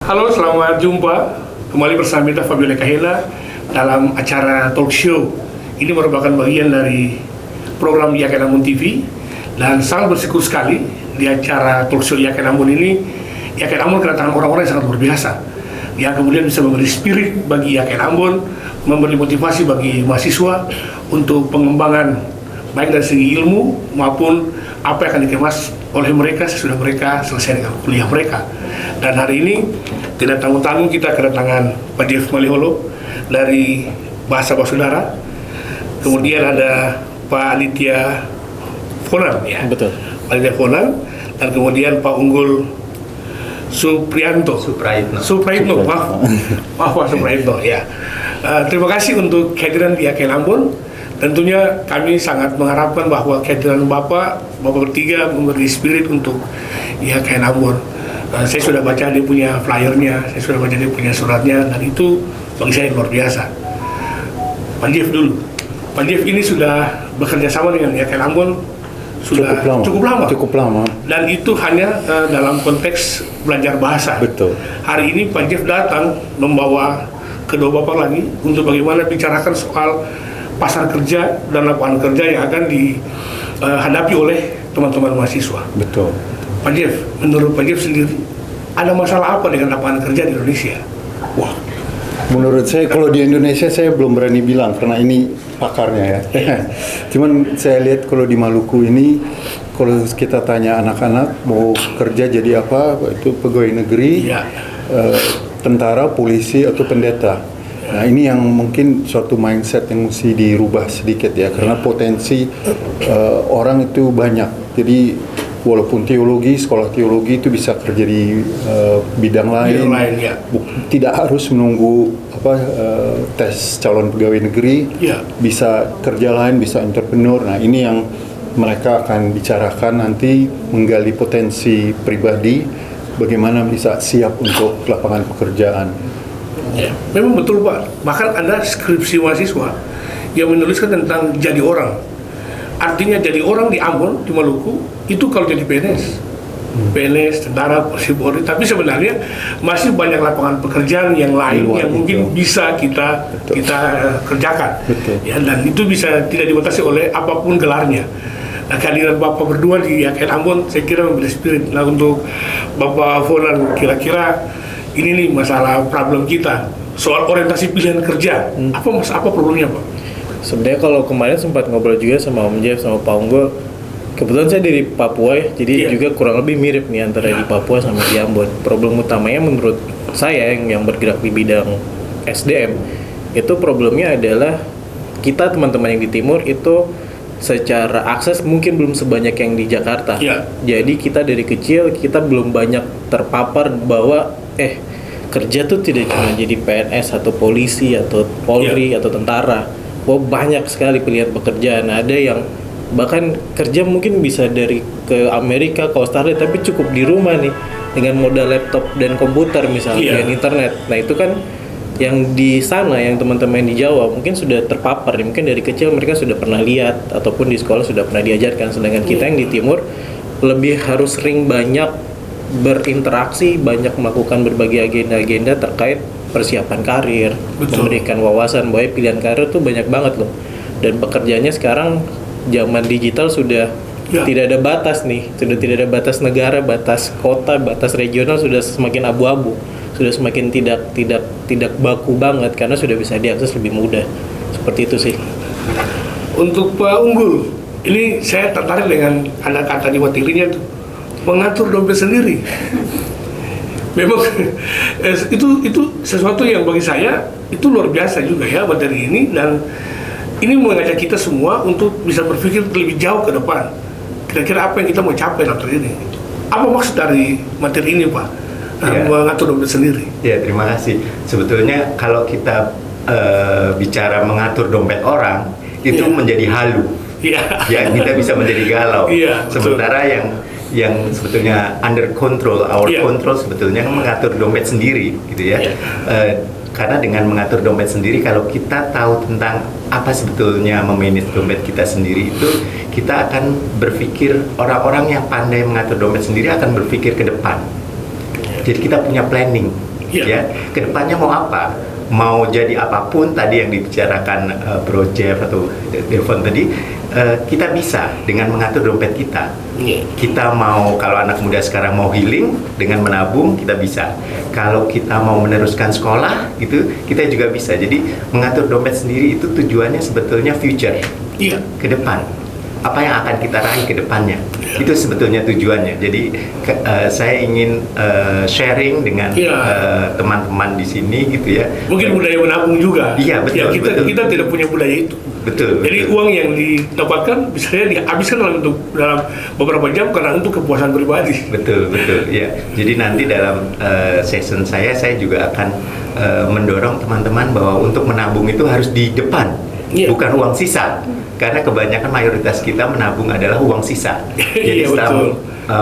Halo, selamat jumpa kembali bersama Mita Fabiola Kahela dalam acara talk show. Ini merupakan bagian dari program Yakin Ambon TV dan sangat bersyukur sekali di acara talk show Yakin Ambon ini Yakin Ambon kedatangan orang-orang yang sangat luar biasa yang kemudian bisa memberi spirit bagi Yakin Ambon, memberi motivasi bagi mahasiswa untuk pengembangan baik dari segi ilmu maupun apa yang akan dikemas oleh mereka sesudah mereka selesai dengan kuliah mereka. Dan hari ini tidak tanggung-tanggung kita kedatangan Pak Jeff Maliholo dari Bahasa Basudara, kemudian ada Pak Aditya Fonan, ya. Betul. Pak Aditya Fonan, dan kemudian Pak Unggul Suprayitno, maaf Pak Suprayitno, ya. Terima kasih untuk kehadiran di Yakin Ambon. Tentunya kami sangat mengharapkan bahwa kehadiran Bapak bertiga memberi spirit untuk Yakin Ambon. Saya sudah baca dia punya flyernya, saya sudah baca dia punya suratnya, dan itu bagi saya luar biasa. Pak Jeff dulu. Pak Jeff ini sudah bekerja sama dengan Yakin Ambon sudah cukup lama. Dan itu hanya dalam konteks belajar bahasa. Betul. Hari ini Pak Jeff datang membawa kedua Bapak lagi untuk bagaimana bicarakan soal pasar kerja dan lapangan kerja yang akan dihadapi oleh teman-teman mahasiswa. Betul. Pak Jeff, menurut Pak Jeff sendiri, ada masalah apa dengan lapangan kerja di Indonesia? Wah, menurut saya kalau di Indonesia saya belum berani bilang karena ini pakarnya ya. Cuman saya lihat kalau di Maluku ini, kalau kita tanya anak-anak mau kerja jadi apa, itu pegawai negeri, tentara, polisi atau pendeta. Nah ini yang mungkin suatu mindset yang mesti dirubah sedikit ya, karena potensi orang itu banyak. Jadi walaupun sekolah teologi itu bisa kerja di bidang lain, tidak harus menunggu tes calon pegawai negeri, bisa kerja lain, bisa entrepreneur. Nah ini yang mereka akan bicarakan nanti, menggali potensi pribadi, bagaimana bisa siap untuk lapangan pekerjaan. Ya, memang betul Pak. Bahkan ada skripsi mahasiswa yang menuliskan tentang jadi orang. Artinya jadi orang di Ambon, di Maluku, itu kalau jadi PNS, tentara, polri. Tapi sebenarnya masih banyak lapangan pekerjaan yang lain yang mungkin bisa kita kerjakan. Ya, dan itu bisa tidak dibatasi oleh apapun gelarnya. Nah, kehadiran Bapak berdua di Yakin Ambon, saya kira memberi spirit. Nah, untuk Bapak Fonan, kira-kira ini nih masalah problem kita soal orientasi pilihan kerja. Apa problemnya Pak? Sebenarnya kalau kemarin sempat ngobrol juga sama Om Jeff sama Pak Unggul, kebetulan saya dari Papua ya, jadi juga kurang lebih mirip nih antara di Papua sama di Ambon. Problem utamanya menurut saya yang bergerak di bidang SDM itu problemnya adalah kita teman-teman yang di timur itu secara akses mungkin belum sebanyak yang di Jakarta. Jadi kita dari kecil kita belum banyak terpapar bahwa kerja tuh tidak cuma jadi PNS atau polisi atau polri atau tentara. Banyak sekali pilihan pekerjaan. Ada yang bahkan kerja mungkin bisa dari ke Amerika, ke Australia, tapi cukup di rumah nih dengan modal laptop dan komputer misalnya dan internet. Nah itu kan yang di sana, yang teman-teman di Jawa mungkin sudah terpapar, mungkin dari kecil mereka sudah pernah lihat ataupun di sekolah sudah pernah diajarkan. Sedangkan kita yang di timur lebih harus sering banyak berinteraksi, banyak melakukan berbagai agenda-agenda terkait persiapan karir, memberikan wawasan bahwa pilihan karir tuh banyak banget loh. Dan pekerjaannya sekarang zaman digital sudah tidak ada batas nih, sudah tidak ada batas negara, batas kota, batas regional, sudah semakin abu-abu, sudah semakin tidak baku banget karena sudah bisa diakses lebih mudah. Seperti itu sih. Untuk Pak Unggul, ini saya tertarik dengan ada kata di materinya tuh, mengatur dompet sendiri. Memang itu sesuatu yang bagi saya itu luar biasa juga ya materi ini, dan ini mengajak kita semua untuk bisa berpikir lebih jauh ke depan. Kira-kira apa yang kita mau capai dalam ini? Apa maksud dari materi ini Pak? Mengatur dompet sendiri. Ya, terima kasih. Sebetulnya kalau kita bicara mengatur dompet orang itu menjadi halu. Ya, kita bisa menjadi galau. Sementara yang sebetulnya under control, control sebetulnya mengatur dompet sendiri gitu ya. Karena dengan mengatur dompet sendiri, kalau kita tahu tentang apa sebetulnya memanage dompet kita sendiri, itu kita akan berpikir, orang-orang yang pandai mengatur dompet sendiri akan berpikir ke depan. Jadi kita punya planning. ya kedepannya mau apa, mau jadi apapun tadi yang dibicarakan Bro Jeff atau Devon tadi, kita bisa dengan mengatur dompet kita. Kita mau, kalau anak muda sekarang mau healing dengan menabung, kita bisa. Kalau kita mau meneruskan sekolah gitu, kita juga bisa. Jadi mengatur dompet sendiri itu tujuannya sebetulnya future, ke depan. Apa yang akan kita raih ke depannya, itu sebetulnya tujuannya. Jadi saya ingin sharing dengan teman-teman di sini gitu ya. Mungkin budaya menabung juga. Iya, betul. Kita tidak punya budaya itu. Betul. Jadi uang yang didapatkan bisa dihabiskan dalam beberapa jam karena untuk kepuasan pribadi. Betul. Ya. Jadi nanti dalam session saya juga akan mendorong teman-teman bahwa untuk menabung itu harus di depan, bukan uang sisa. Karena kebanyakan mayoritas kita menabung adalah uang sisa. Jadi setelah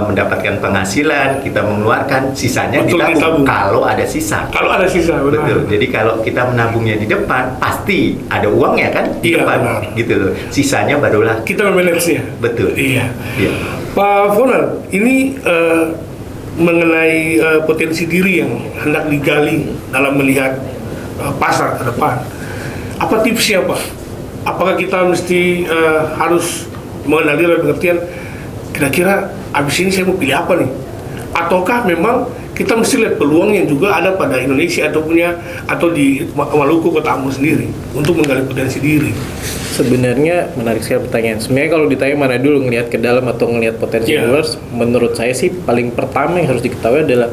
mendapatkan penghasilan, kita mengeluarkan, sisanya ditabung kalau ada sisa. Kalau ada sisa, benar. Betul. Jadi kalau kita menabungnya di depan, pasti ada uangnya kan di depan, benar. Gitu loh. Sisanya barulah kita memanage-nya. Betul. Iya. Pak Fonal, ini mengenai potensi diri yang hendak digali dalam melihat pasar ke depan. Apa tipsnya, Pak? Apakah kita mesti harus mengenali dalam pengertian kira-kira abis ini saya mau pilih apa nih? Ataukah memang kita mesti lihat peluang yang juga ada pada Indonesia atau di Maluku, Kota Ambon sendiri untuk menggali potensi diri? Sebenarnya menarik sekali pertanyaan. Sebenarnya kalau ditanya mana dulu, ngelihat ke dalam atau ngelihat potensi luar, menurut saya sih paling pertama yang harus diketahui adalah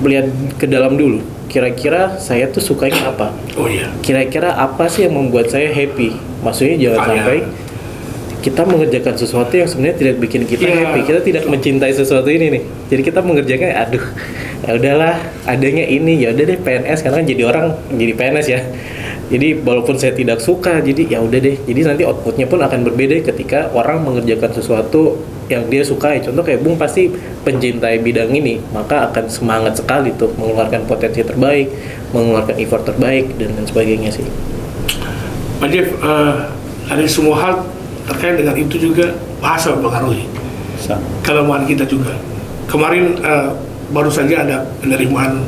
melihat ke dalam dulu. Kira-kira saya tuh sukanya apa? Kira-kira apa sih yang membuat saya happy? Maksudnya jangan sampai kita mengerjakan sesuatu yang sebenarnya tidak bikin kita happy. Kita tidak mencintai sesuatu ini nih. Jadi kita mengerjakan, aduh, ya udahlah, adanya ini, ya udah deh PNS, karena jadi orang jadi PNS ya. Jadi walaupun saya tidak suka, jadi ya udah deh. Jadi nanti outputnya pun akan berbeda ketika orang mengerjakan sesuatu yang dia sukai. Contoh kayak Bung pasti pencintai bidang ini, maka akan semangat sekali tuh mengeluarkan potensi terbaik, mengeluarkan effort terbaik dan sebagainya sih. Pak Jeff, dari semua hal terkait dengan itu juga bahasa mempengaruhi kelemahan kita juga. Kemarin baru saja ada penerimaan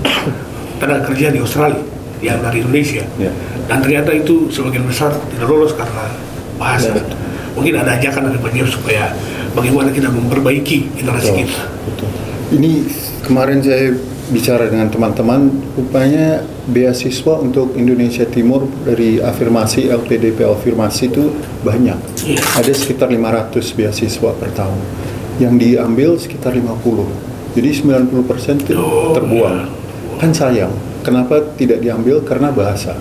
tenaga kerja di Australia yang dari Indonesia, dan ternyata itu sebagian besar tidak lolos karena bahasa. Mungkin ada ajakan dari Pak Jeff supaya bagaimana kita memperbaiki generasi kita. Betul. Ini kemarin saya bicara dengan teman-teman, rupanya beasiswa untuk Indonesia Timur dari afirmasi, LPDP afirmasi itu banyak. Ada sekitar 500 beasiswa per tahun. Yang diambil sekitar 50. Jadi 90% itu terbuang. Kan sayang. Kenapa tidak diambil? Karena bahasa.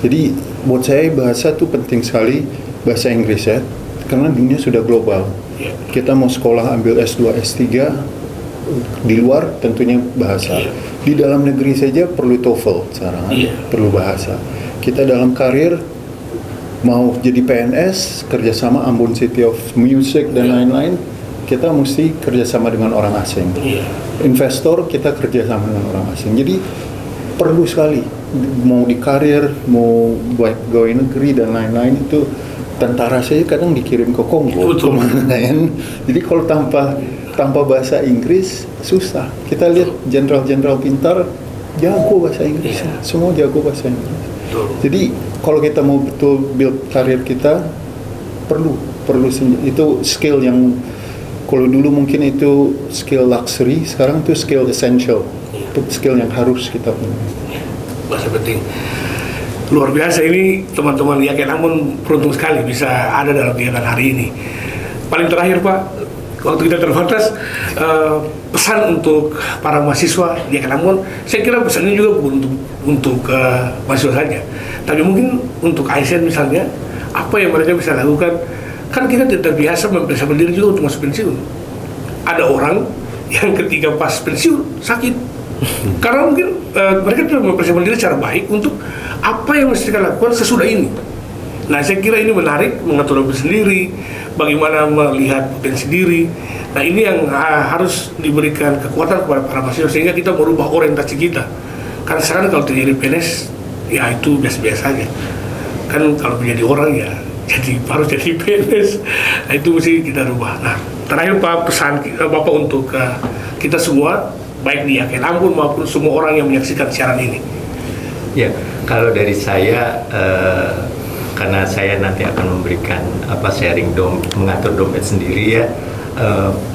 Jadi buat saya bahasa itu penting sekali, bahasa Inggris ya. Karena dunia sudah global. Kita mau sekolah ambil S2, S3, di luar tentunya bahasa. Di dalam negeri saja perlu TOEFL sekarang, perlu bahasa. Kita dalam karir mau jadi PNS, kerjasama Ambon City of Music dan lain-lain, kita mesti kerjasama dengan orang asing. Investor kita kerjasama dengan orang asing. Jadi perlu sekali, mau di karir, mau buat pegawai negeri dan lain-lain itu. Tentara saya kadang dikirim ke Kongo, kemana kan? Jadi kalau tanpa bahasa Inggris susah. Kita lihat jenderal-jenderal pintar jago bahasa Inggris, semua jago bahasa Inggris. Jadi kalau kita mau betul build karir kita perlu itu skill yang kalau dulu mungkin itu skill luxury, sekarang itu skill essential, itu skill yang harus kita punya. Bahasa penting. Luar biasa ini teman-teman Yakin Ambon beruntung sekali bisa ada dalam kegiatan hari ini. Paling terakhir Pak, waktu kita terbatas, pesan untuk para mahasiswa di Yakin Ambon, saya kira pesan ini juga bukan untuk mahasiswa saja, tapi mungkin untuk ASN misalnya, apa yang mereka bisa lakukan. Kan kita tidak terbiasa mempersiapkan diri juga untuk masuk pensiun. Ada orang yang ketika pas pensiun sakit, karena mungkin mereka tidak mempersiapkan diri secara baik untuk apa yang mesti kita lakukan sesudah ini. Nah, saya kira ini menarik, mengatur diri sendiri, bagaimana melihat potensi diri. Nah, ini yang harus diberikan kekuatan kepada para mahasiswa sehingga kita merubah orientasi kita. Karena sekarang kalau terjadi PNS, ya itu biasa-biasa aja. Kan kalau menjadi orang ya harus jadi PNS. Nah, itu mesti kita rubah. Nah, terakhir Pak, pesan Bapak untuk kita semua baik di Yakin Ambon maupun semua orang yang menyaksikan siaran ini. Ya, kalau dari saya karena saya nanti akan memberikan sharing mengatur dompet sendiri ya,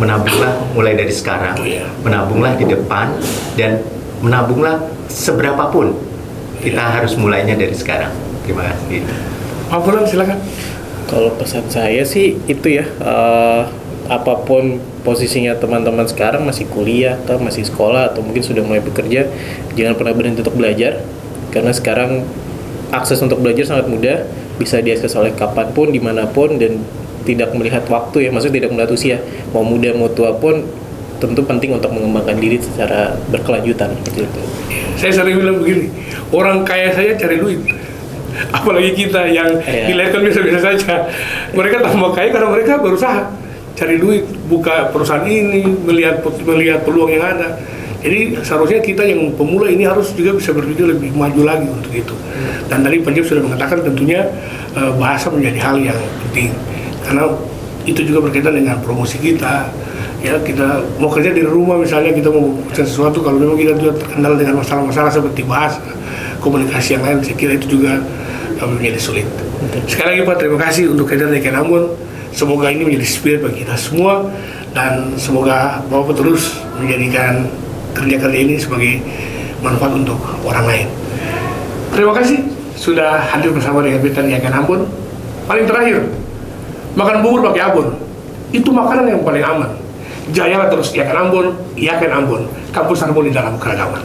menabunglah mulai dari sekarang, menabunglah di depan dan menabunglah seberapapun. Kita harus mulainya dari sekarang. Terima kasih. Pak Fulan, silakan. Kalau pesan saya sih itu ya, apapun posisinya teman-teman sekarang, masih kuliah atau masih sekolah atau mungkin sudah mulai bekerja, jangan pernah berhenti untuk belajar. Karena sekarang akses untuk belajar sangat mudah, bisa diakses oleh kapanpun, dimanapun, dan tidak melihat waktu ya, maksudnya tidak melihat usia. Mau muda, mau tua pun tentu penting untuk mengembangkan diri secara berkelanjutan. Gitu. Saya sering bilang begini, orang kaya saya cari duit. Apalagi kita yang dilahirkan biasa-biasa saja. Mereka tambah kaya karena mereka berusaha cari duit, buka perusahaan ini, melihat peluang yang ada. Jadi seharusnya kita yang pemula ini harus juga bisa berpikir lebih maju lagi untuk itu. Dan tadi Pak Jeff sudah mengatakan tentunya bahasa menjadi hal yang penting. Karena itu juga berkaitan dengan promosi kita. Ya, kita mau kerja di rumah misalnya, kita mau kerja sesuatu, kalau memang kita juga terkendala dengan masalah-masalah seperti bahasa, komunikasi yang lain, saya kira itu juga menjadi sulit. Sekali lagi Pak, terima kasih untuk kehadiran Yakin Ambon. Semoga ini menjadi spirit bagi kita semua, dan semoga Bapak terus menjadikan kerja-kerja ini sebagai manfaat untuk orang lain. Terima kasih sudah hadir bersama dengan kita di Yakin Ambon. Paling terakhir, makan bubur pakai abon. Itu makanan yang paling aman. Jayalah terus Yakin Ambon, Yakin Ambon, kampus harmoni dalam keragaman.